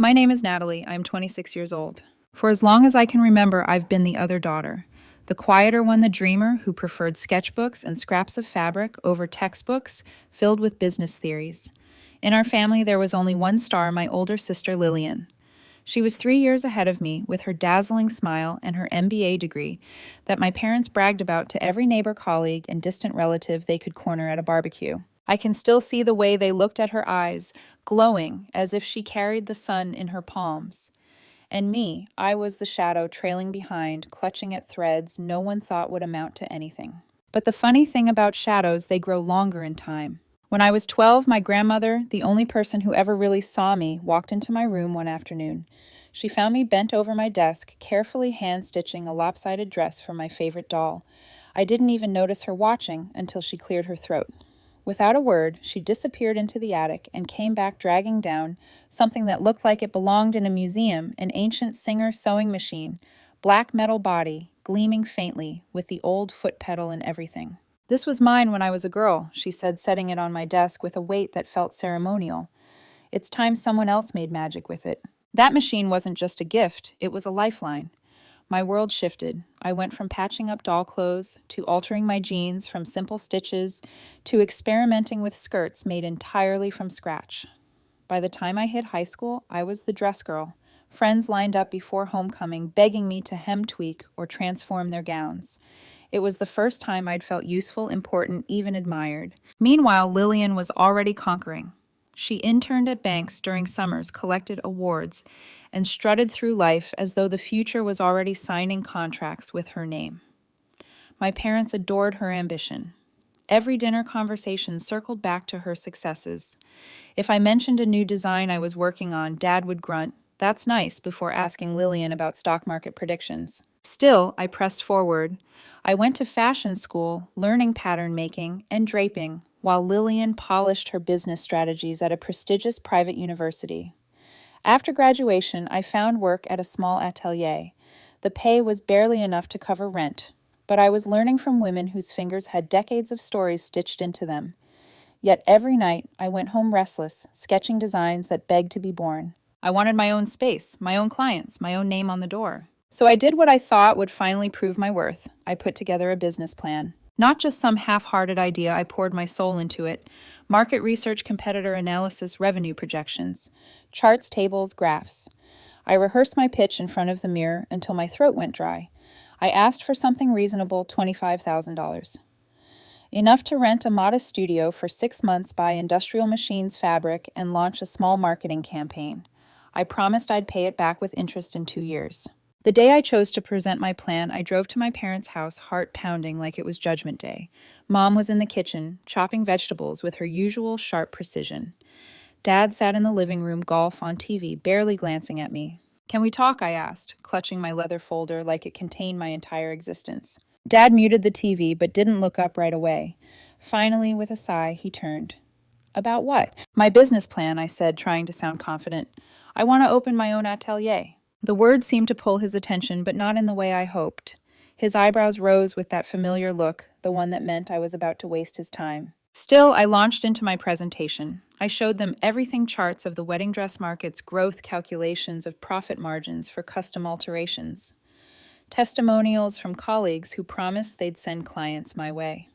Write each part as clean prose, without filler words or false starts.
My name is Natalie. I'm 26 years old. For as long as I can remember, I've been the other daughter. The quieter one, the dreamer, who preferred sketchbooks and scraps of fabric over textbooks filled with business theories. In our family, there was only one star, my older sister Lillian. She was 3 years ahead of me with her dazzling smile and her MBA degree that my parents bragged about to every neighbor, colleague, and distant relative they could corner at a barbecue. I can still see the way they looked at her eyes, glowing as if she carried the sun in her palms. And me, I was the shadow trailing behind, clutching at threads no one thought would amount to anything. But the funny thing about shadows, they grow longer in time. When I was 12, my grandmother, the only person who ever really saw me, walked into my room one afternoon. She found me bent over my desk, carefully hand-stitching a lopsided dress for my favorite doll. I didn't even notice her watching until she cleared her throat. Without a word, she disappeared into the attic and came back dragging down something that looked like it belonged in a museum, an ancient Singer sewing machine, black metal body, gleaming faintly, with the old foot pedal and everything. "This was mine when I was a girl," she said, setting it on my desk with a weight that felt ceremonial. "It's time someone else made magic with it." That machine wasn't just a gift, it was a lifeline. My world shifted. I went from patching up doll clothes to altering my jeans from simple stitches to experimenting with skirts made entirely from scratch. By the time I hit high school, I was the dress girl. Friends lined up before homecoming, begging me to hem tweak or transform their gowns. It was the first time I'd felt useful, important, even admired. Meanwhile, Lillian was already conquering. She interned at banks during summers, collected awards, and strutted through life as though the future was already signing contracts with her name. My parents adored her ambition. Every dinner conversation circled back to her successes. If I mentioned a new design I was working on, Dad would grunt, "That's nice," before asking Lillian about stock market predictions. Still, I pressed forward. I went to fashion school, learning pattern making and draping, while Lillian polished her business strategies at a prestigious private university. After graduation, I found work at a small atelier. The pay was barely enough to cover rent, but I was learning from women whose fingers had decades of stories stitched into them. Yet every night, I went home restless, sketching designs that begged to be born. I wanted my own space, my own clients, my own name on the door. So I did what I thought would finally prove my worth. I put together a business plan. Not just some half-hearted idea, I poured my soul into it. Market research, competitor analysis, revenue projections. Charts, tables, graphs. I rehearsed my pitch in front of the mirror until my throat went dry. I asked for something reasonable, $25,000. Enough to rent a modest studio for 6 months, buy industrial machines fabric, and launch a small marketing campaign. I promised I'd pay it back with interest in 2 years. The day I chose to present my plan, I drove to my parents' house, heart pounding like it was Judgment Day. Mom was in the kitchen, chopping vegetables with her usual sharp precision. Dad sat in the living room, golf on TV, barely glancing at me. "Can we talk?" I asked, clutching my leather folder like it contained my entire existence. Dad muted the TV, but didn't look up right away. Finally, with a sigh, he turned. "About what?" "My business plan," I said, trying to sound confident. "I want to open my own atelier." The words seemed to pull his attention, but not in the way I hoped. His eyebrows rose with that familiar look, the one that meant I was about to waste his time. Still, I launched into my presentation. I showed them everything, charts of the wedding dress market's growth, calculations of profit margins for custom alterations. Testimonials from colleagues who promised they'd send clients my way.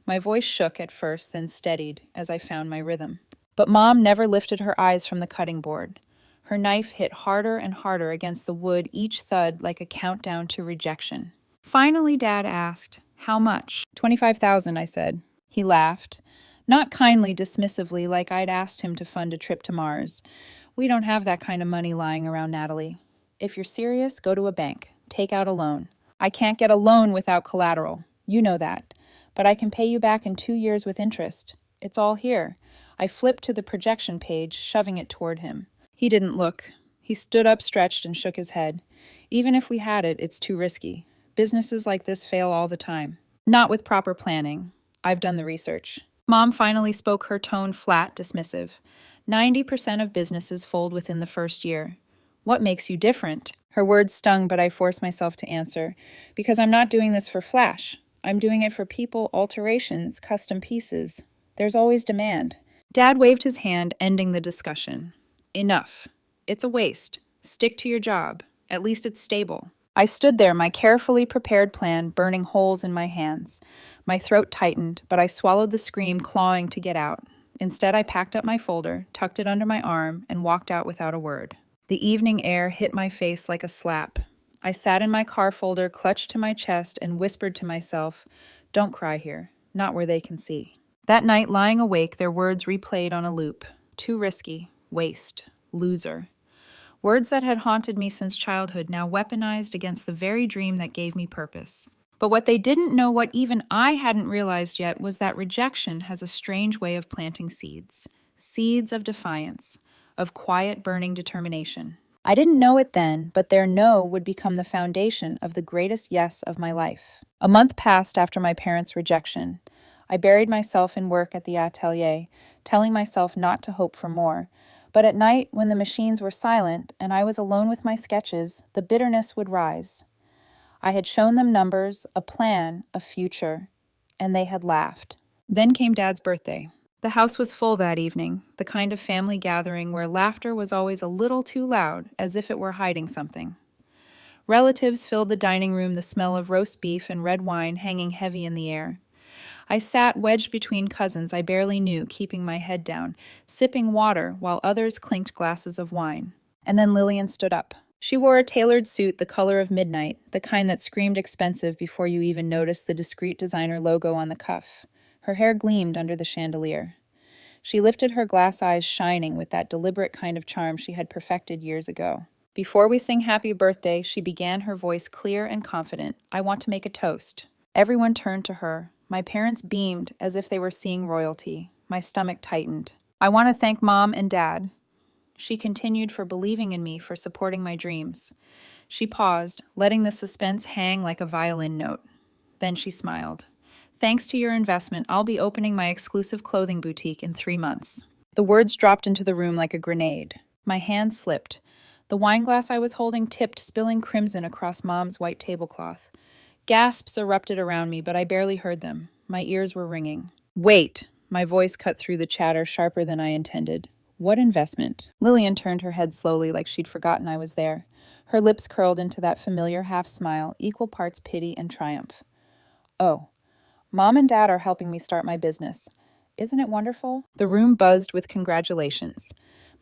My voice shook at first, then steadied as I found my rhythm. But Mom never lifted her eyes from the cutting board. Her knife hit harder and harder against the wood, each thud like a countdown to rejection. Finally, Dad asked, "How much?" "25,000, I said. He laughed, not kindly, dismissively, like I'd asked him to fund a trip to Mars. "We don't have that kind of money lying around, Natalie. If you're serious, go to a bank. Take out a loan." "I can't get a loan without collateral. You know that. But I can pay you back in 2 years with interest. It's all here." I flipped to the projection page, shoving it toward him. He didn't look. He stood up, stretched, and shook his head. "Even if we had it, it's too risky. Businesses like this fail all the time. Not with proper planning. I've done the research." Mom finally spoke, her tone flat, dismissive. 90% of businesses fold within the first year. "What makes you different?" Her words stung, but I forced myself to answer. "Because I'm not doing this for flash. I'm doing it for people, alterations, custom pieces. There's always demand." Dad waved his hand, ending the discussion. "Enough. It's a waste. Stick to your job. At least it's stable. I stood there, my carefully prepared plan burning holes in my hands. My throat tightened, but I swallowed the scream, clawing to get out. Instead, I packed up my folder, tucked it under my arm, and walked out without a word. The evening air hit my face like a slap. I sat in my car folder, clutched to my chest, and whispered to myself, "Don't cry here. Not where they can see." That night, lying awake, their words replayed on a loop. Too risky. Waste. Loser. Words that had haunted me since childhood, now weaponized against the very dream that gave me purpose. But what they didn't know, what even I hadn't realized yet, was that rejection has a strange way of planting seeds. Seeds of defiance, of quiet, burning determination. I didn't know it then, but their no would become the foundation of the greatest yes of my life. A month passed after my parents' rejection. I buried myself in work at the atelier, telling myself not to hope for more. But at night, when the machines were silent and I was alone with my sketches, the bitterness would rise. I had shown them numbers, a plan, a future, and they had laughed. Then came Dad's birthday. The house was full that evening, the kind of family gathering where laughter was always a little too loud, as if it were hiding something. Relatives filled the dining room, the smell of roast beef and red wine hanging heavy in the air. I sat wedged between cousins I barely knew, keeping my head down, sipping water while others clinked glasses of wine. And then Lillian stood up. She wore a tailored suit the color of midnight, the kind that screamed expensive before you even noticed the discreet designer logo on the cuff. Her hair gleamed under the chandelier. She lifted her glass eyes shining with that deliberate kind of charm she had perfected years ago. Before we sing happy birthday, she began, her voice clear and confident. "I want to make a toast." Everyone turned to her. My parents beamed as if they were seeing royalty. My stomach tightened. "I want to thank Mom and Dad," she continued, "for believing in me, for supporting my dreams." She paused, letting the suspense hang like a violin note. Then she smiled. "Thanks to your investment, I'll be opening my exclusive clothing boutique in 3 months." The words dropped into the room like a grenade. My hand slipped. The wine glass I was holding tipped, spilling crimson across Mom's white tablecloth. Gasps erupted around me, but I barely heard them. My ears were ringing. "Wait!" My voice cut through the chatter sharper than I intended. "What investment?" Lillian turned her head slowly, like she'd forgotten I was there. Her lips curled into that familiar half-smile, equal parts pity and triumph. "Oh, Mom and Dad are helping me start my business. Isn't it wonderful?" The room buzzed with congratulations.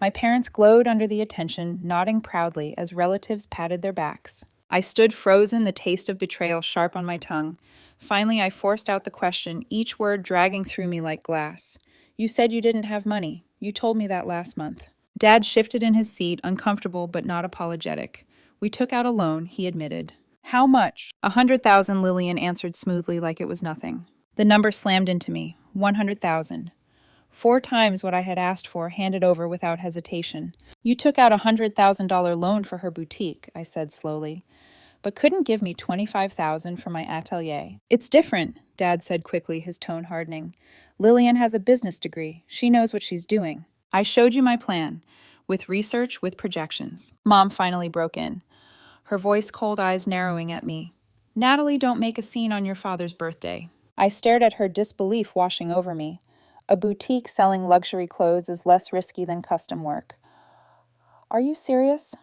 My parents glowed under the attention, nodding proudly as relatives patted their backs. I stood frozen, the taste of betrayal sharp on my tongue. Finally, I forced out the question, each word dragging through me like glass. "You said you didn't have money. You told me that last month." Dad shifted in his seat, uncomfortable but not apologetic. "We took out a loan," he admitted. "How much?" "100,000, Lillian answered smoothly like it was nothing. The number slammed into me. 100,000. 4 times what I had asked for, handed over without hesitation. "You took out a $100,000 loan for her boutique," I said slowly, "but couldn't give me 25,000 for my atelier." "It's different," Dad said quickly, his tone hardening. "Lillian has a business degree. She knows what she's doing. I showed you my plan, with research, with projections." Mom finally broke in, her voice, cold eyes narrowing at me. "Natalie, don't make a scene on your father's birthday." I stared at her, disbelief washing over me. A boutique selling luxury clothes is less risky than custom work. "Are you serious?"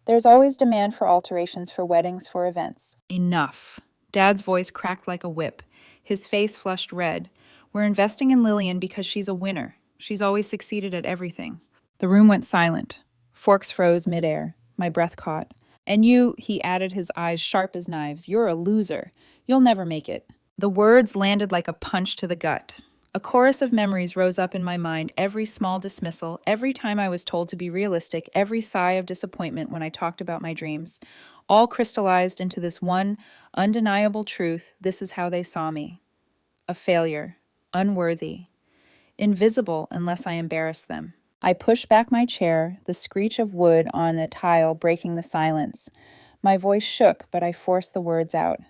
"There's always demand for alterations, for weddings, for events." "Enough." Dad's voice cracked like a whip. His face flushed red. "We're investing in Lillian because she's a winner. She's always succeeded at everything." The room went silent. Forks froze midair. My breath caught. "And you," he added, his eyes sharp as knives, "you're a loser. You'll never make it." The words landed like a punch to the gut. A chorus of memories rose up in my mind, every small dismissal, every time I was told to be realistic, every sigh of disappointment when I talked about my dreams, all crystallized into this one undeniable truth: this is how they saw me. A failure, unworthy, invisible unless I embarrassed them. I pushed back my chair, the screech of wood on the tile breaking the silence. My voice shook, but I forced the words out.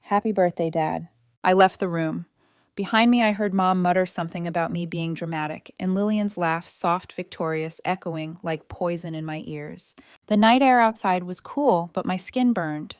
"Happy birthday, Dad." I left the room. Behind me, I heard Mom mutter something about me being dramatic, and Lillian's laugh, soft, victorious, echoing like poison in my ears. The night air outside was cool, but my skin burned.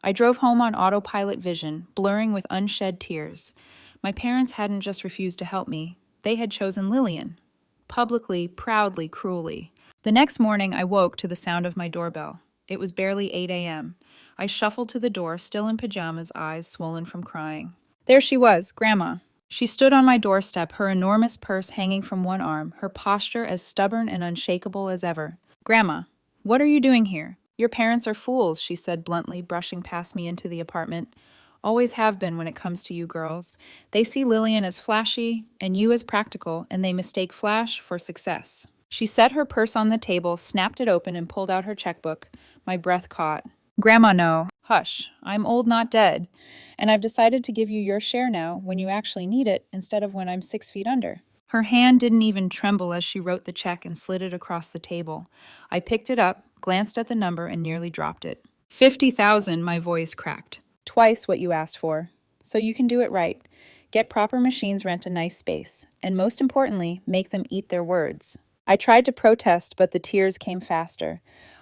I drove home on autopilot vision, blurring with unshed tears. My parents hadn't just refused to help me. They had chosen Lillian. Publicly, proudly, cruelly. The next morning, I woke to the sound of my doorbell. It was barely 8 a.m. I shuffled to the door, still in pajamas, eyes swollen from crying. There she was, Grandma. She stood on my doorstep, her enormous purse hanging from one arm, her posture as stubborn and unshakable as ever. Grandma, what are you doing here? Your parents are fools, she said bluntly, brushing past me into the apartment. Always have been when it comes to you girls. They see Lillian as flashy and you as practical, and they mistake flash for success. She set her purse on the table, snapped it open, and pulled out her checkbook. My breath caught. Grandma, no. Hush. I'm old, not dead. And I've decided to give you your share now when you actually need it instead of when I'm 6 feet under. Her hand didn't even tremble as she wrote the check and slid it across the table. I picked it up, glanced at the number, and nearly dropped it. 50,000, my voice cracked. Twice what you asked for. So you can do it right. Get proper machines, rent a nice space. And most importantly, make them eat their words. I tried to protest, but the tears came faster.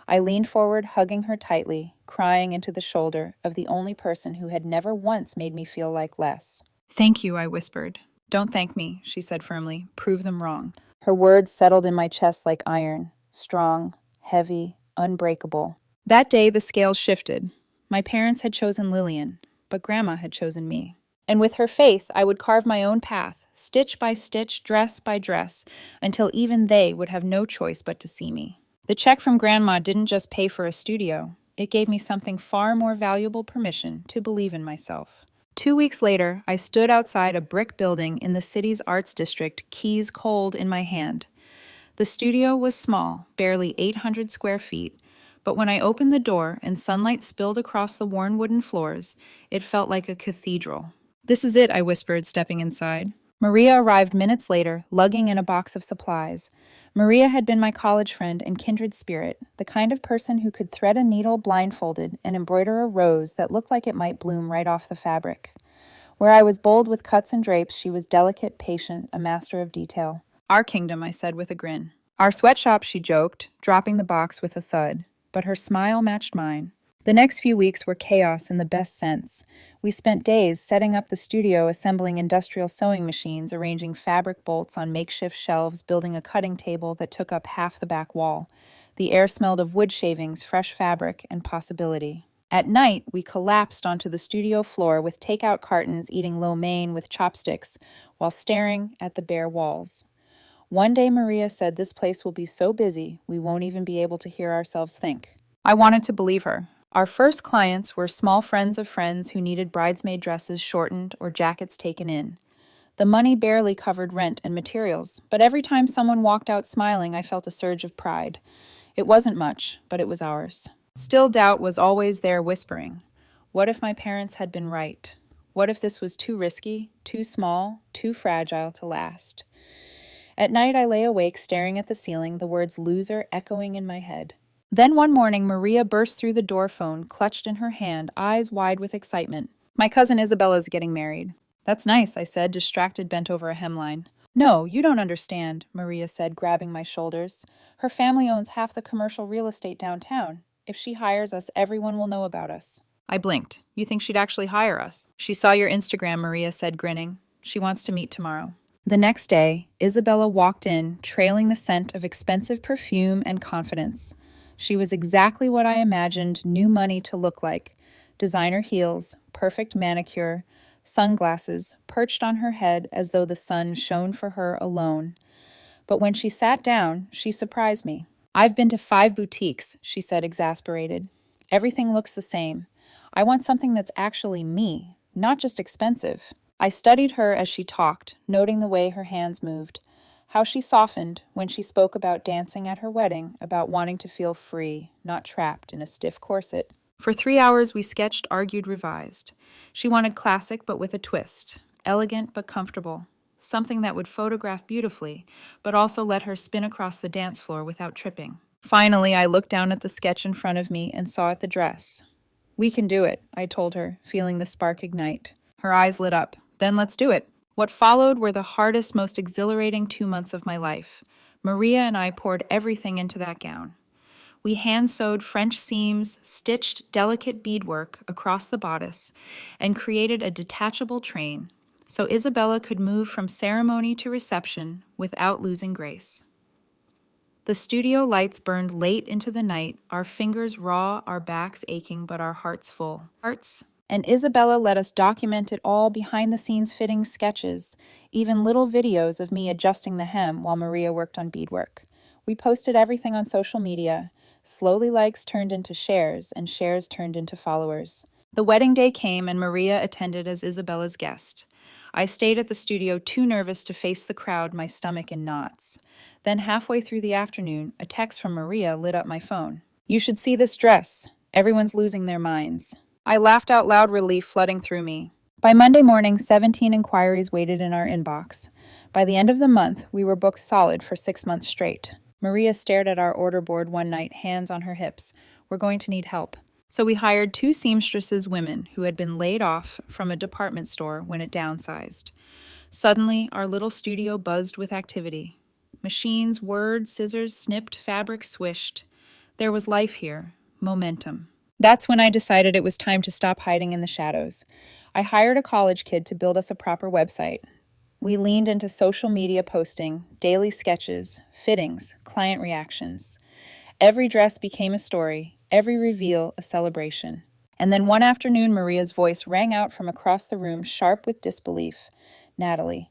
I leaned forward, hugging her tightly, crying into the shoulder of the only person who had never once made me feel like less. Thank you, I whispered. Don't thank me, she said firmly. Prove them wrong. Her words settled in my chest like iron, strong, heavy, unbreakable. That day, the scales shifted. My parents had chosen Lillian, but Grandma had chosen me. And with her faith, I would carve my own path, stitch by stitch, dress by dress, until even they would have no choice but to see me. The check from Grandma didn't just pay for a studio. It gave me something far more valuable: permission to believe in myself. 2 weeks later, I stood outside a brick building in the city's arts district, keys cold in my hand. The studio was small, barely 800 square feet, but when I opened the door and sunlight spilled across the worn wooden floors, it felt like a cathedral. This is it, I whispered, stepping inside. Maria arrived minutes later, lugging in a box of supplies. Maria had been my college friend and kindred spirit, the kind of person who could thread a needle blindfolded and embroider a rose that looked like it might bloom right off the fabric. Where I was bold with cuts and drapes, she was delicate, patient, a master of detail. Our kingdom, I said with a grin. Our sweatshop, she joked, dropping the box with a thud. But her smile matched mine. The next few weeks were chaos in the best sense. We spent days setting up the studio, assembling industrial sewing machines, arranging fabric bolts on makeshift shelves, building a cutting table that took up half the back wall. The air smelled of wood shavings, fresh fabric, and possibility. At night, we collapsed onto the studio floor with takeout cartons, eating lo mein with chopsticks, while staring at the bare walls. One day, Maria said, "This place will be so busy, we won't even be able to hear ourselves think." I wanted to believe her. Our first clients were small friends of friends who needed bridesmaid dresses shortened or jackets taken in. The money barely covered rent and materials, but every time someone walked out smiling, I felt a surge of pride. It wasn't much, but it was ours. Still, doubt was always there whispering. What if my parents had been right? What if this was too risky, too small, too fragile to last? At night, I lay awake staring at the ceiling, the words loser echoing in my head. Then one morning, Maria burst through the door phone, clutched in her hand, eyes wide with excitement. My cousin Isabella's getting married. That's nice, I said, distracted, bent over a hemline. No, you don't understand, Maria said, grabbing my shoulders. Her family owns half the commercial real estate downtown. If she hires us, everyone will know about us. I blinked. You think she'd actually hire us? She saw your Instagram, Maria said, grinning. She wants to meet tomorrow. The next day, Isabella walked in, trailing the scent of expensive perfume and confidence. She was exactly what I imagined new money to look like. Designer heels, perfect manicure, sunglasses perched on her head as though the sun shone for her alone. But when she sat down, she surprised me. I've been to 5 boutiques, she said, exasperated. Everything looks the same. I want something that's actually me, not just expensive. I studied her as she talked, noting the way her hands moved. How she softened when she spoke about dancing at her wedding, about wanting to feel free, not trapped in a stiff corset. For 3 hours, we sketched, argued, revised. She wanted classic but with a twist, elegant but comfortable, something that would photograph beautifully, but also let her spin across the dance floor without tripping. Finally, I looked down at the sketch in front of me and saw at the dress. We can do it, I told her, feeling the spark ignite. Her eyes lit up. Then let's do it. What followed were the hardest, most exhilarating 2 months of my life. Maria and I poured everything into that gown. We hand-sewed French seams, stitched delicate beadwork across the bodice, and created a detachable train, so Isabella could move from ceremony to reception without losing grace. The studio lights burned late into the night, our fingers raw, our backs aching, but our hearts full. And Isabella let us document it all, behind-the-scenes fitting sketches, even little videos of me adjusting the hem while Maria worked on beadwork. We posted everything on social media. Slowly likes turned into shares, and shares turned into followers. The wedding day came, and Maria attended as Isabella's guest. I stayed at the studio too nervous to face the crowd, my stomach in knots. Then halfway through the afternoon, a text from Maria lit up my phone. "You should see this dress. Everyone's losing their minds." I laughed out loud, relief flooding through me. By Monday morning, 17 inquiries waited in our inbox. By the end of the month, we were booked solid for 6 months straight. Maria stared at our order board one night, hands on her hips. "We're going to need help." So we hired 2 seamstresses women who had been laid off from a department store when it downsized. Suddenly, our little studio buzzed with activity. Machines whirred, scissors snipped, fabric swished. There was life here, momentum. That's when I decided it was time to stop hiding in the shadows. I hired a college kid to build us a proper website. We leaned into social media posting, daily sketches, fittings, client reactions. Every dress became a story, every reveal a celebration. And then one afternoon, Maria's voice rang out from across the room, sharp with disbelief. "Natalie,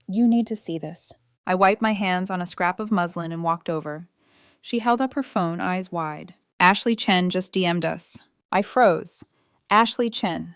you need to see this." I wiped my hands on a scrap of muslin and walked over. She held up her phone, eyes wide. "Ashley Chen just DM'd us." I froze. Ashley Chen,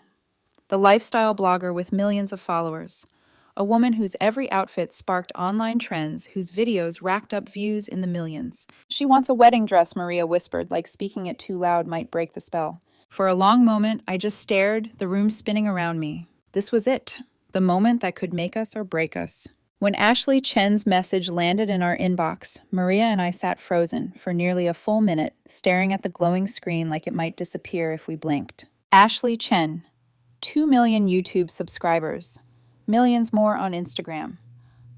the lifestyle blogger with millions of followers. A woman whose every outfit sparked online trends, whose videos racked up views in the millions. "She wants a wedding dress," Maria whispered, like speaking it too loud might break the spell. For a long moment, I just stared, the room spinning around me. This was it, the moment that could make us or break us. When Ashley Chen's message landed in our inbox, Maria and I sat frozen for nearly a full minute, staring at the glowing screen like it might disappear if we blinked. Ashley Chen, 2 million YouTube subscribers, millions more on Instagram.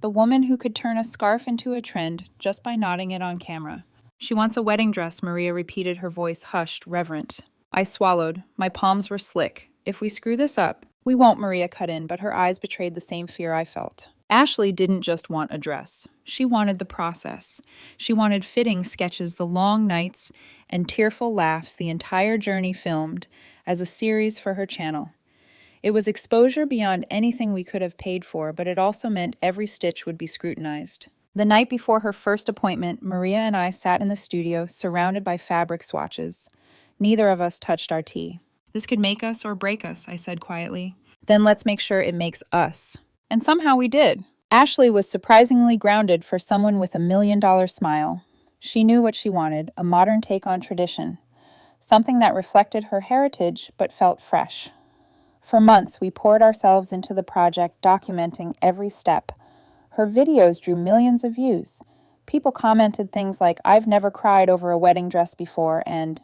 The woman who could turn a scarf into a trend just by nodding it on camera. "She wants a wedding dress," Maria repeated, her voice hushed, reverent. I swallowed. My palms were slick. "If we screw this up..." "We won't," Maria cut in, but her eyes betrayed the same fear I felt. Ashley didn't just want a dress. She wanted the process. She wanted fitting sketches, the long nights, and tearful laughs, the entire journey filmed as a series for her channel. It was exposure beyond anything we could have paid for, but it also meant every stitch would be scrutinized. The night before her first appointment, Maria and I sat in the studio, surrounded by fabric swatches. Neither of us touched our tea. "This could make us or break us," I said quietly. "Then let's make sure it makes us." And somehow we did. Ashley was surprisingly grounded for someone with $1 million smile. She knew what she wanted, a modern take on tradition. Something that reflected her heritage but felt fresh. For months, we poured ourselves into the project, documenting every step. Her videos drew millions of views. People commented things like, "I've never cried over a wedding dress before," and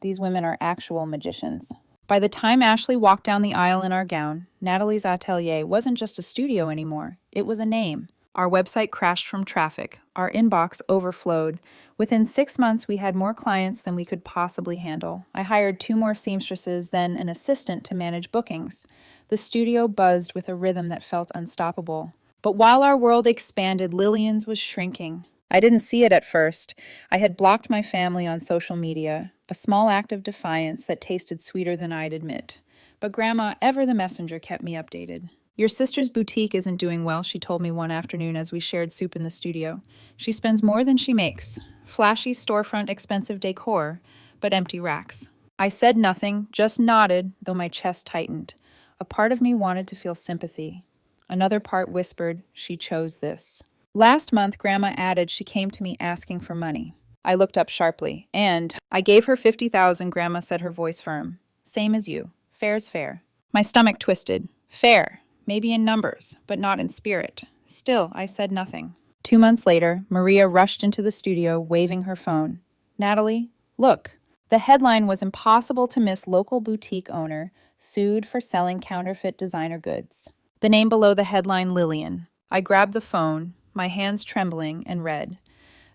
"These women are actual magicians." By the time Ashley walked down the aisle in our gown, Natalie's atelier wasn't just a studio anymore. It was a name. Our website crashed from traffic. Our inbox overflowed. Within 6 months, we had more clients than we could possibly handle. I hired 2 more seamstresses, then an assistant to manage bookings. The studio buzzed with a rhythm that felt unstoppable. But while our world expanded, Lillian's was shrinking. I didn't see it at first. I had blocked my family on social media, a small act of defiance that tasted sweeter than I'd admit. But Grandma, ever the messenger, kept me updated. "Your sister's boutique isn't doing well," she told me one afternoon as we shared soup in the studio. "She spends more than she makes. Flashy storefront, expensive decor, but empty racks." I said nothing, just nodded, though my chest tightened. A part of me wanted to feel sympathy. Another part whispered, she chose this. Last month, Grandma added she came to me asking for money. I looked up sharply, and I gave her $50,000, Grandma said, her voice firm. "Same as you. Fair's fair." My stomach twisted. Fair. Maybe in numbers, but not in spirit. Still, I said nothing. 2 months later, Maria rushed into the studio, waving her phone. "Natalie, look." The headline was impossible to miss. Local boutique owner sued for selling counterfeit designer goods. The name below the headline, Lillian. I grabbed the phone, my hands trembling, and read.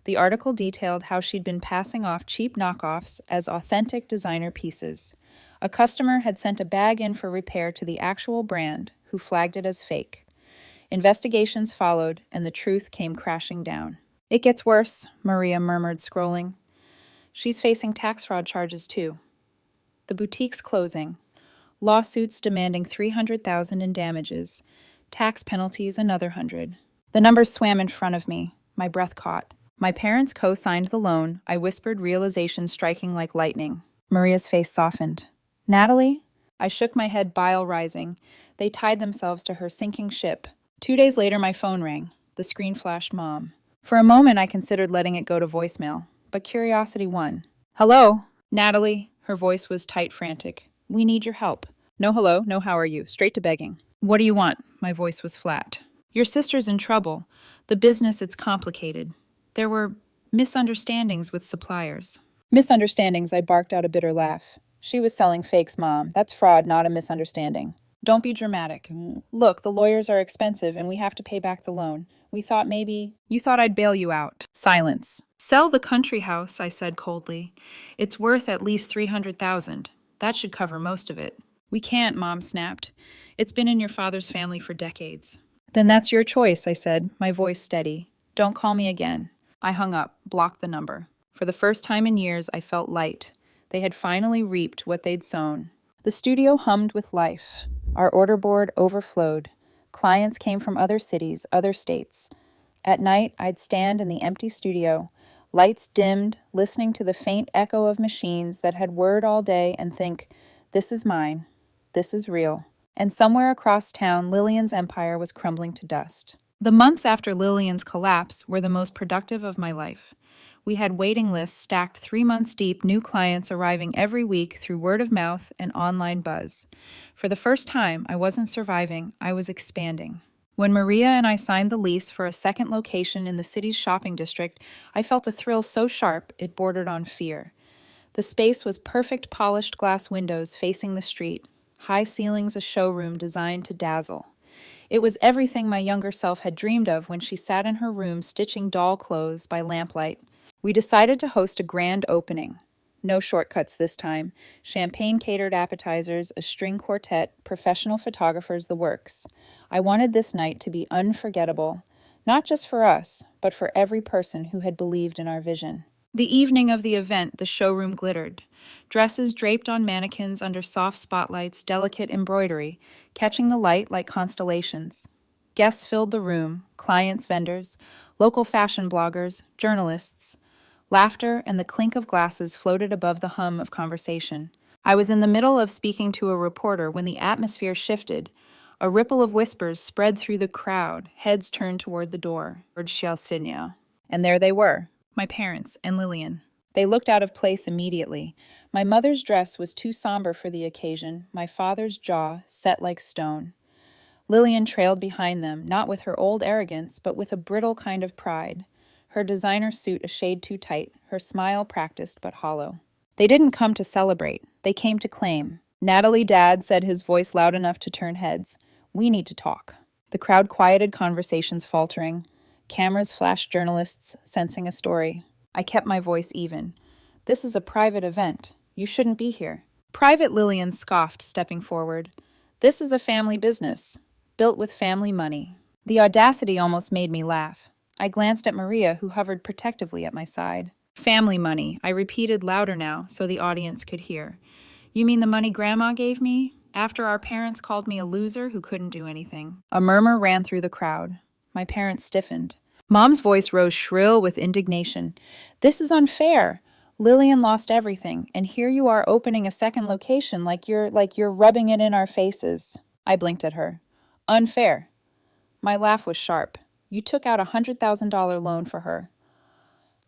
The article detailed how she'd been passing off cheap knockoffs as authentic designer pieces. A customer had sent a bag in for repair to the actual brand, who flagged it as fake. Investigations followed, and the truth came crashing down. It gets worse, Maria murmured, scrolling. She's facing tax fraud charges, too. The boutique's closing. Lawsuits demanding $300,000 in damages. Tax penalties another 100. The numbers swam in front of me. My breath caught. My parents co-signed the loan, I whispered, realization striking like lightning. Maria's face softened. Natalie? I shook my head, bile rising. They tied themselves to her sinking ship. 2 days later, my phone rang. The screen flashed Mom. For a moment, I considered letting it go to voicemail, but curiosity won. Hello? Natalie. Her voice was tight, frantic. We need your help. No hello, no how are you. Straight to begging. What do you want? My voice was flat. Your sister's in trouble. The business, it's complicated. There were misunderstandings with suppliers. Misunderstandings, I barked out a bitter laugh. She was selling fakes, Mom. That's fraud, not a misunderstanding. Don't be dramatic. Look, the lawyers are expensive and we have to pay back the loan. We thought maybe... You thought I'd bail you out. Silence. Sell the country house, I said coldly. It's worth at least $300,000. That should cover most of it. We can't, Mom snapped. It's been in your father's family for decades. Then that's your choice, I said, my voice steady. Don't call me again. I hung up, blocked the number. For the first time in years, I felt light. They had finally reaped what they'd sown. The studio hummed with life. Our order board overflowed. Clients came from other cities, other states. At night, I'd stand in the empty studio, lights dimmed, listening to the faint echo of machines that had whirred all day and think, this is mine. This is real. And somewhere across town, Lillian's empire was crumbling to dust. The months after Lillian's collapse were the most productive of my life. We had waiting lists stacked 3 months deep, new clients arriving every week through word of mouth and online buzz. For the first time, I wasn't surviving, I was expanding. When Maria and I signed the lease for a second location in the city's shopping district, I felt a thrill so sharp it bordered on fear. The space was perfect polished glass windows facing the street, high ceilings, a showroom designed to dazzle. It was everything my younger self had dreamed of when she sat in her room stitching doll clothes by lamplight. We decided to host a grand opening. No shortcuts this time. Champagne-catered appetizers, a string quartet, professional photographers, the works. I wanted this night to be unforgettable, not just for us, but for every person who had believed in our vision. The evening of the event, the showroom glittered. Dresses draped on mannequins under soft spotlights, delicate embroidery, catching the light like constellations. Guests filled the room, clients, vendors, local fashion bloggers, journalists. Laughter and the clink of glasses floated above the hum of conversation. I was in the middle of speaking to a reporter when the atmosphere shifted. A ripple of whispers spread through the crowd, heads turned toward the door. And there they were, my parents and Lillian. They looked out of place immediately. My mother's dress was too somber for the occasion, my father's jaw set like stone. Lillian trailed behind them, not with her old arrogance, but with a brittle kind of pride. Her designer suit a shade too tight, her smile practiced but hollow. They didn't come to celebrate. They came to claim. Natalie, Dad, said, his voice loud enough to turn heads. We need to talk. The crowd quieted, conversations faltering. Cameras flashed, journalists sensing a story. I kept my voice even. This is a private event. You shouldn't be here. Private, Lillian scoffed, stepping forward. This is a family business, built with family money. The audacity almost made me laugh. I glanced at Maria, who hovered protectively at my side. Family money, I repeated louder now so the audience could hear. You mean the money Grandma gave me? After our parents called me a loser who couldn't do anything. A murmur ran through the crowd. My parents stiffened. Mom's voice rose shrill with indignation. This is unfair. Lillian lost everything, and here you are opening a second location like you're rubbing it in our faces. I blinked at her. Unfair. My laugh was sharp. You took out a $100,000 loan for her.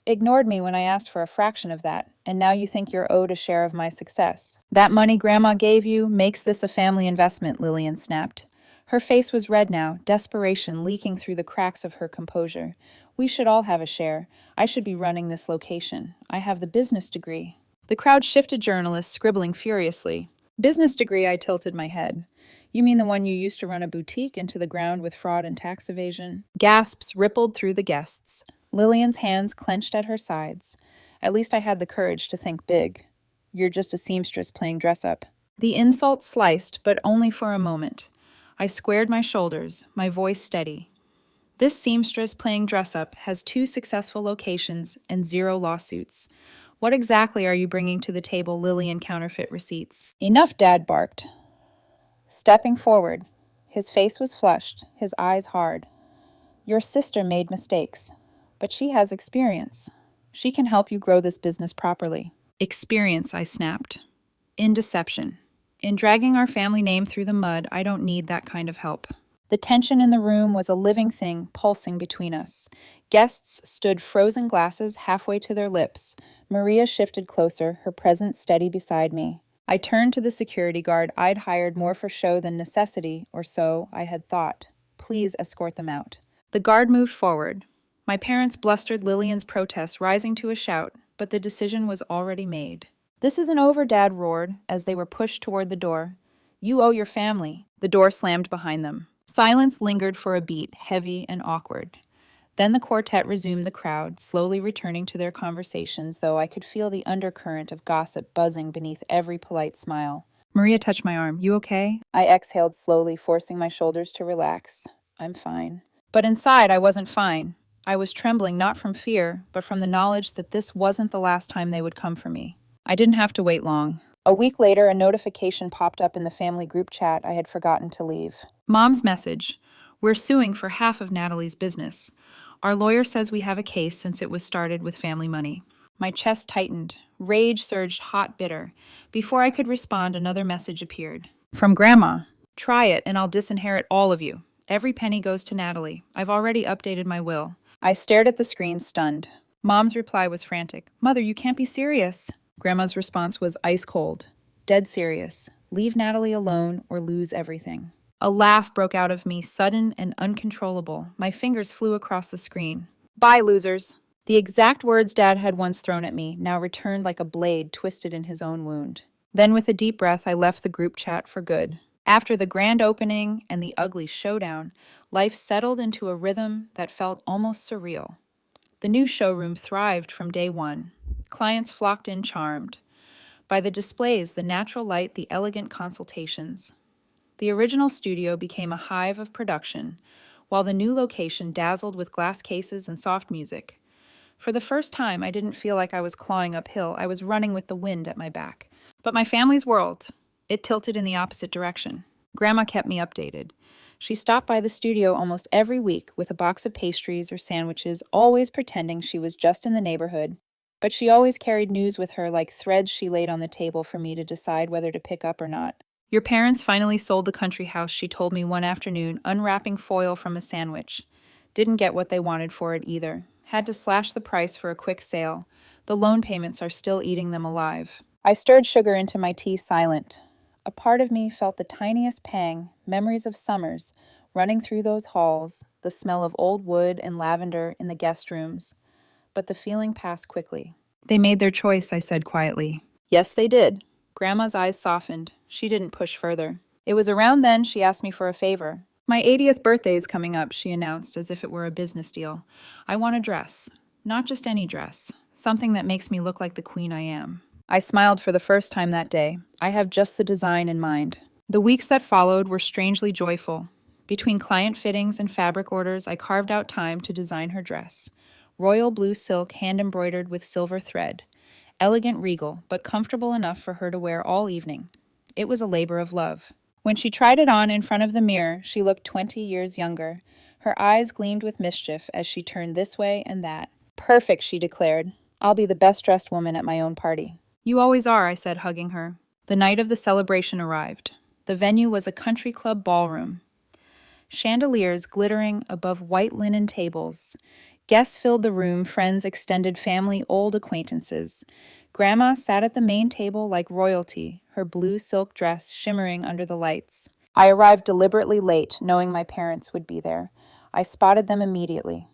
Ignored me when I asked for a fraction of that, and now you think you're owed a share of my success. That money Grandma gave you makes this a family investment, Lillian snapped. Her face was red now, desperation leaking through the cracks of her composure. We should all have a share. I should be running this location. I have the business degree. The crowd shifted, journalists scribbling furiously. Business degree, I tilted my head. You mean the one you used to run a boutique into the ground with fraud and tax evasion? Gasps rippled through the guests. Lillian's hands clenched at her sides. At least I had the courage to think big. You're just a seamstress playing dress-up. The insult sliced, but only for a moment. I squared my shoulders, my voice steady. This seamstress playing dress up has 2 successful locations and 0 lawsuits. What exactly are you bringing to the table, Lillian counterfeit receipts? Enough, Dad barked. Stepping forward, his face was flushed, his eyes hard. Your sister made mistakes, but she has experience. She can help you grow this business properly. Experience, I snapped. In deception. In dragging our family name through the mud, I don't need that kind of help. The tension in the room was a living thing pulsing between us. Guests stood frozen glasses halfway to their lips. Maria shifted closer, her presence steady beside me. I turned to the security guard I'd hired more for show than necessity, or so I had thought. Please escort them out. The guard moved forward. My parents blustered Lillian's protests, rising to a shout, but the decision was already made. This isn't over, Dad roared as they were pushed toward the door. You owe your family. The door slammed behind them. Silence lingered for a beat, heavy and awkward. Then the quartet resumed the crowd, slowly returning to their conversations, though I could feel the undercurrent of gossip buzzing beneath every polite smile. Maria touched my arm. You okay? I exhaled slowly, forcing my shoulders to relax. I'm fine. But inside, I wasn't fine. I was trembling not from fear, but from the knowledge that this wasn't the last time they would come for me. I didn't have to wait long. A week later, a notification popped up in the family group chat I had forgotten to leave. Mom's message. We're suing for half of Natalie's business. Our lawyer says we have a case since it was started with family money. My chest tightened. Rage surged hot, bitter. Before I could respond, another message appeared. From Grandma. Try it, and I'll disinherit all of you. Every penny goes to Natalie. I've already updated my will. I stared at the screen, stunned. Mom's reply was frantic. Mother, you can't be serious. Grandma's response was ice cold. Dead serious. Leave Natalie alone or lose everything. A laugh broke out of me, sudden and uncontrollable. My fingers flew across the screen. Bye, losers. The exact words Dad had once thrown at me now returned like a blade twisted in his own wound. Then with a deep breath, I left the group chat for good. After the grand opening and the ugly showdown, life settled into a rhythm that felt almost surreal. The new showroom thrived from day one. Clients flocked in charmed by the displays, the natural light, the elegant consultations. The original studio became a hive of production, while the new location dazzled with glass cases and soft music. For the first time, I didn't feel like I was clawing uphill. I was running with the wind at my back. But my family's world, it tilted in the opposite direction. Grandma kept me updated. She stopped by the studio almost every week with a box of pastries or sandwiches, always pretending she was just in the neighborhood. But she always carried news with her like threads she laid on the table for me to decide whether to pick up or not. Your parents finally sold the country house, she told me one afternoon, unwrapping foil from a sandwich. Didn't get what they wanted for it either. Had to slash the price for a quick sale. The loan payments are still eating them alive. I stirred sugar into my tea silent. A part of me felt the tiniest pang, memories of summers, running through those halls, the smell of old wood and lavender in the guest rooms. But the feeling passed quickly. They made their choice, I said quietly. Yes, they did. Grandma's eyes softened. She didn't push further. It was around then she asked me for a favor. My 80th birthday is coming up, she announced as if it were a business deal. I want a dress. Not just any dress. Something that makes me look like the queen I am. I smiled for the first time that day. I have just the design in mind. The weeks that followed were strangely joyful. Between client fittings and fabric orders, I carved out time to design her dress. Royal blue silk hand-embroidered with silver thread. Elegant, regal, but comfortable enough for her to wear all evening. It was a labor of love. When she tried it on in front of the mirror, she looked 20 years younger. Her eyes gleamed with mischief as she turned this way and that. Perfect, she declared. I'll be the best-dressed woman at my own party. You always are, I said, hugging her. The night of the celebration arrived. The venue was a country club ballroom. Chandeliers glittering above white linen tables. Guests filled the room, friends, extended family, old acquaintances. Grandma sat at the main table like royalty, her blue silk dress shimmering under the lights. I arrived deliberately late, knowing my parents would be there. I spotted them immediately.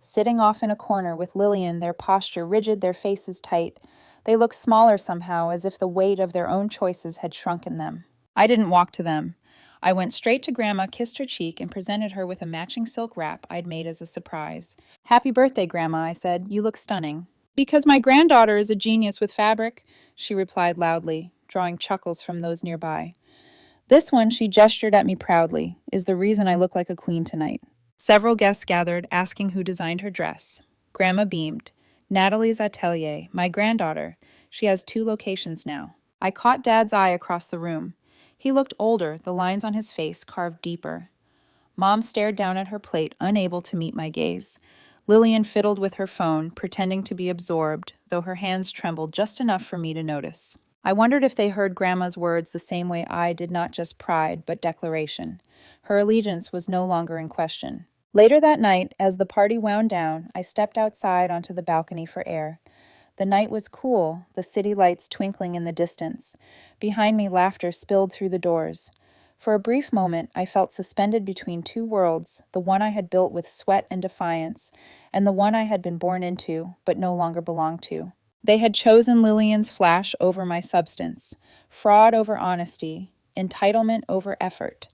Sitting off in a corner with Lillian, their posture rigid, their faces tight. They looked smaller somehow, as if the weight of their own choices had shrunken them. I didn't walk to them. I went straight to Grandma, kissed her cheek, and presented her with a matching silk wrap I'd made as a surprise. Happy birthday, Grandma, I said. You look stunning. Because my granddaughter is a genius with fabric, she replied loudly, drawing chuckles from those nearby. This one, she gestured at me proudly, is the reason I look like a queen tonight. Several guests gathered, asking who designed her dress. Grandma beamed. Natalie's atelier, my granddaughter. She has 2 locations now. I caught Dad's eye across the room. He looked older, the lines on his face carved deeper. Mom stared down at her plate, unable to meet my gaze. Lillian fiddled with her phone, pretending to be absorbed, though her hands trembled just enough for me to notice. I wondered if they heard Grandma's words the same way I did, not just pride, but declaration. Her allegiance was no longer in question. Later that night, as the party wound down, I stepped outside onto the balcony for air. The night was cool, the city lights twinkling in the distance. Behind me, laughter spilled through the doors. For a brief moment, I felt suspended between 2 worlds, the one I had built with sweat and defiance, and the one I had been born into, but no longer belonged to. They had chosen Lillian's flash over my substance, fraud over honesty, entitlement over effort,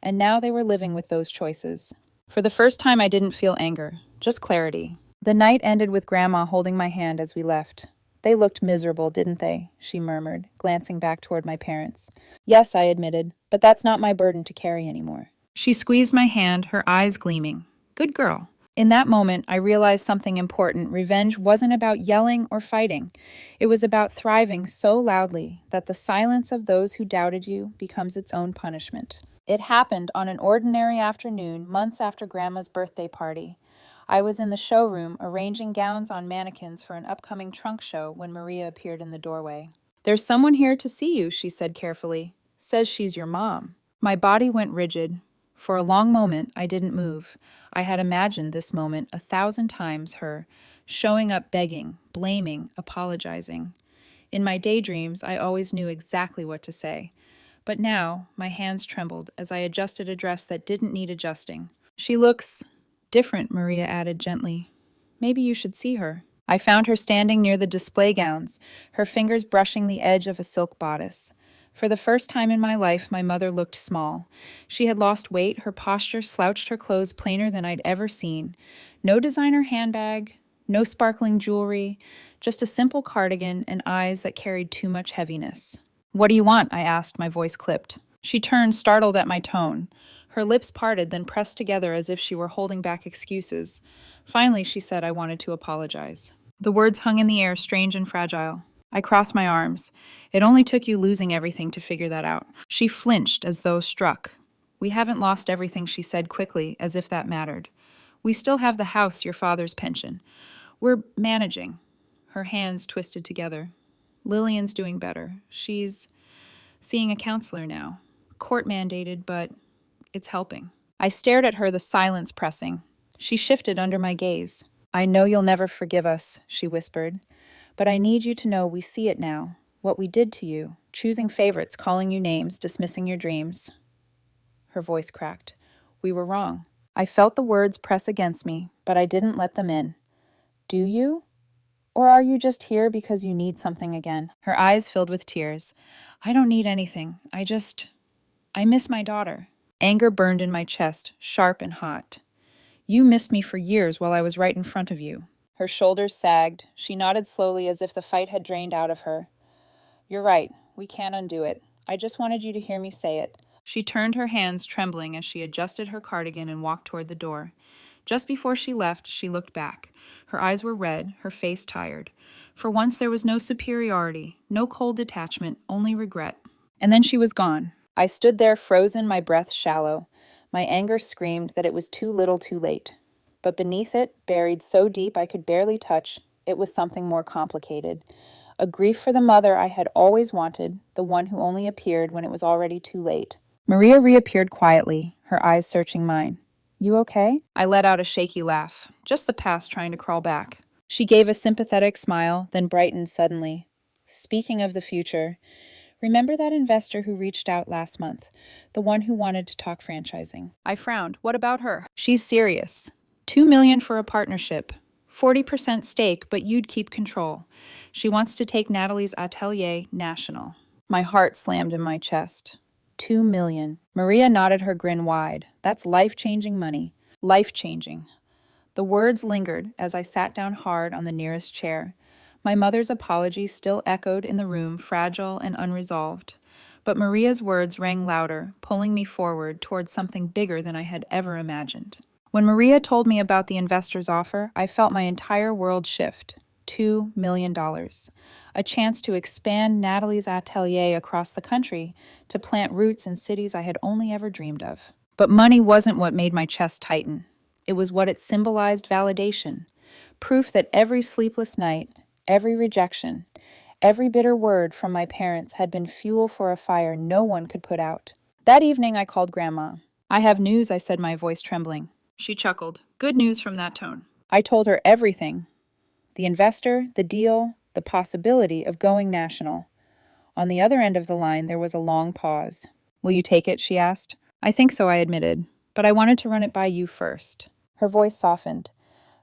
and now they were living with those choices. For the first time, I didn't feel anger, just clarity. The night ended with Grandma holding my hand as we left. They looked miserable, didn't they? She murmured, glancing back toward my parents. Yes, I admitted, but that's not my burden to carry anymore. She squeezed my hand, her eyes gleaming. Good girl. In that moment, I realized something important. Revenge wasn't about yelling or fighting. It was about thriving so loudly that the silence of those who doubted you becomes its own punishment. It happened on an ordinary afternoon, months after Grandma's birthday party. I was in the showroom arranging gowns on mannequins for an upcoming trunk show when Maria appeared in the doorway. There's someone here to see you, she said carefully. Says she's your mom. My body went rigid. For a long moment, I didn't move. I had imagined this moment 1,000 times, her showing up begging, blaming, apologizing. In my daydreams, I always knew exactly what to say. But now, my hands trembled as I adjusted a dress that didn't need adjusting. She looks different, Maria added gently. Maybe you should see her. I found her standing near the display gowns, her fingers brushing the edge of a silk bodice. For the first time in my life, my mother looked small. She had lost weight, her posture slouched, her clothes plainer than I'd ever seen. No designer handbag, no sparkling jewelry, just a simple cardigan and eyes that carried too much heaviness. What do you want? I asked, my voice clipped. She turned, startled at my tone. Her lips parted, then pressed together as if she were holding back excuses. Finally, she said I wanted to apologize. The words hung in the air, strange and fragile. I crossed my arms. It only took you losing everything to figure that out. She flinched as though struck. We haven't lost everything, she said quickly, as if that mattered. We still have the house, your father's pension. We're managing. Her hands twisted together. Lillian's doing better. She's seeing a counselor now. Court mandated, but it's helping. I stared at her, the silence pressing. She shifted under my gaze. I know you'll never forgive us, she whispered. But I need you to know we see it now. What we did to you. Choosing favorites, calling you names, dismissing your dreams. Her voice cracked. We were wrong. I felt the words press against me, but I didn't let them in. Do you? Or are you just here because you need something again? Her eyes filled with tears. I don't need anything. I miss my daughter. Anger burned in my chest, sharp and hot. You missed me for years while I was right in front of you. Her shoulders sagged. She nodded slowly as if the fight had drained out of her. You're right. We can't undo it. I just wanted you to hear me say it. She turned, her hands trembling as she adjusted her cardigan and walked toward the door. Just before she left, she looked back. Her eyes were red, her face tired. For once there was no superiority, no cold detachment, only regret. And then she was gone. I stood there frozen, my breath shallow. My anger screamed that it was too little too late. But beneath it, buried so deep I could barely touch, it was something more complicated. A grief for the mother I had always wanted, the one who only appeared when it was already too late. Maria reappeared quietly, her eyes searching mine. You okay? I let out a shaky laugh, just the past trying to crawl back. She gave a sympathetic smile, then brightened suddenly. Speaking of the future, remember that investor who reached out last month, the one who wanted to talk franchising? I frowned. What about her? She's serious. $2 million for a partnership. 40% stake, but you'd keep control. She wants to take Natalie's atelier national. My heart slammed in my chest. $2 million. Maria nodded, her grin wide. That's life-changing money. Life-changing. The words lingered as I sat down hard on the nearest chair. My mother's apology still echoed in the room, fragile and unresolved. But Maria's words rang louder, pulling me forward toward something bigger than I had ever imagined. When Maria told me about the investor's offer, I felt my entire world shift. $2 million. A chance to expand Natalie's atelier across the country, to plant roots in cities I had only ever dreamed of. But money wasn't what made my chest tighten. It was what it symbolized: validation. Proof that every sleepless night, every rejection, every bitter word from my parents had been fuel for a fire no one could put out. That evening I called Grandma. "I have news," I said, my voice trembling. She chuckled. "Good news from that tone." I told her everything: the investor, the deal, the possibility of going national. On the other end of the line, there was a long pause. "Will you take it?" she asked. "I think so," I admitted, "but I wanted to run it by you first." Her voice softened.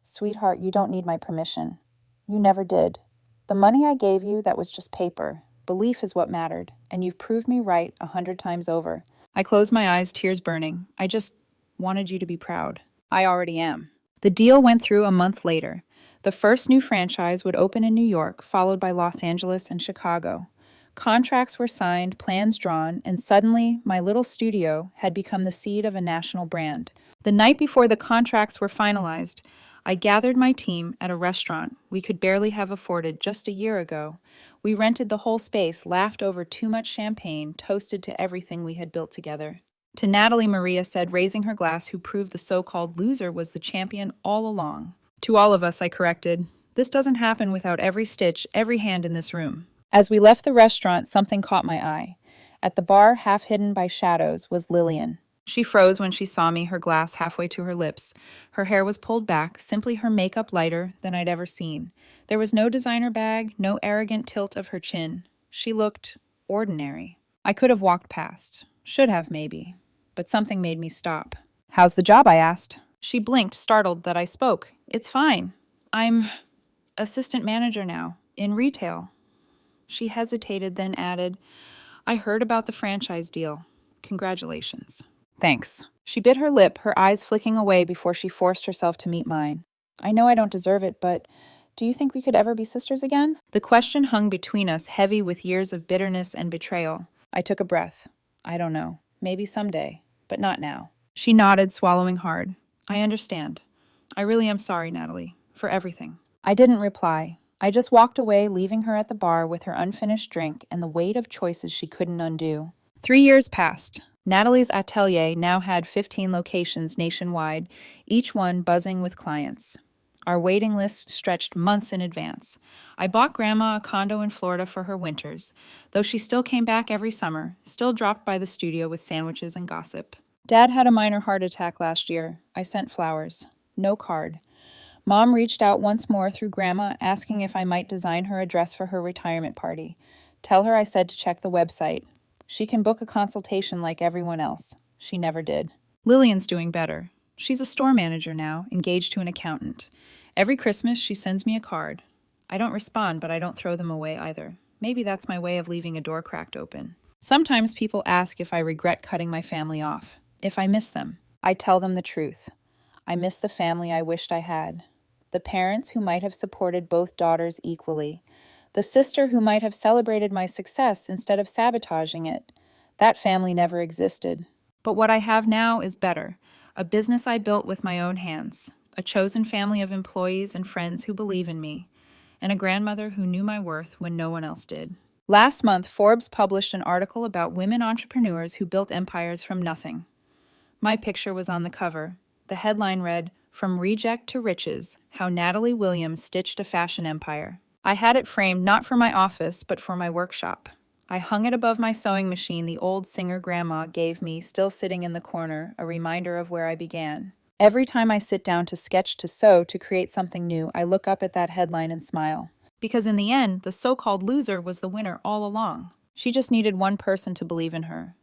"Sweetheart, you don't need my permission. You never did. The money I gave you, that was just paper. Belief is what mattered, and you've proved me right 100 times over." I closed my eyes, tears burning. "I just wanted you to be proud." "I already am." The deal went through a month later. The first new franchise would open in New York, followed by Los Angeles and Chicago. Contracts were signed, plans drawn, and suddenly my little studio had become the seed of a national brand. The night before the contracts were finalized, I gathered my team at a restaurant we could barely have afforded just a year ago. We rented the whole space, laughed over too much champagne, toasted to everything we had built together. To Natalie, Maria said, raising her glass, who proved the so-called loser was the champion all along. To all of us, I corrected, "This doesn't happen without every stitch, every hand in this room." As we left the restaurant, something caught my eye. At the bar, half hidden by shadows, was Lillian. She froze when she saw me, her glass halfway to her lips. Her hair was pulled back, simply her makeup lighter than I'd ever seen. There was no designer bag, no arrogant tilt of her chin. She looked ordinary. I could have walked past. Should have, maybe. But something made me stop. "How's the job?" I asked. She blinked, startled that I spoke. "It's fine. I'm assistant manager now, in retail." She hesitated, then added, "I heard about the franchise deal. Congratulations." "Thanks." She bit her lip, her eyes flicking away before she forced herself to meet mine. "I know I don't deserve it, but do you think we could ever be sisters again?" The question hung between us, heavy with years of bitterness and betrayal. I took a breath. "I don't know. Maybe someday, but not now." She nodded, swallowing hard. "I understand. I really am sorry, Natalie, for everything." I didn't reply. I just walked away, leaving her at the bar with her unfinished drink and the weight of choices she couldn't undo. 3 years passed. Natalie's atelier now had 15 locations nationwide, each one buzzing with clients. Our waiting list stretched months in advance. I bought Grandma a condo in Florida for her winters, though she still came back every summer, still dropped by the studio with sandwiches and gossip. Dad had a minor heart attack last year. I sent flowers. No card. Mom reached out once more through Grandma, asking if I might design her a dress for her retirement party. Tell her I said to check the website. She can book a consultation like everyone else. She never did. Lillian's doing better. She's a store manager now, engaged to an accountant. Every Christmas, she sends me a card. I don't respond, but I don't throw them away either. Maybe that's my way of leaving a door cracked open. Sometimes people ask if I regret cutting my family off, if I miss them. I tell them the truth. I miss the family I wished I had. The parents who might have supported both daughters equally. The sister who might have celebrated my success instead of sabotaging it. That family never existed. But what I have now is better. A business I built with my own hands. A chosen family of employees and friends who believe in me. And a grandmother who knew my worth when no one else did. Last month, Forbes published an article about women entrepreneurs who built empires from nothing. My picture was on the cover. The headline read, "From Reject to Riches, How Natalie Williams Stitched a Fashion Empire." I had it framed not for my office, but for my workshop. I hung it above my sewing machine the old singer grandma gave me, still sitting in the corner, a reminder of where I began. Every time I sit down to sketch, to sew, to create something new, I look up at that headline and smile. Because in the end, the so-called loser was the winner all along. She just needed one person to believe in her.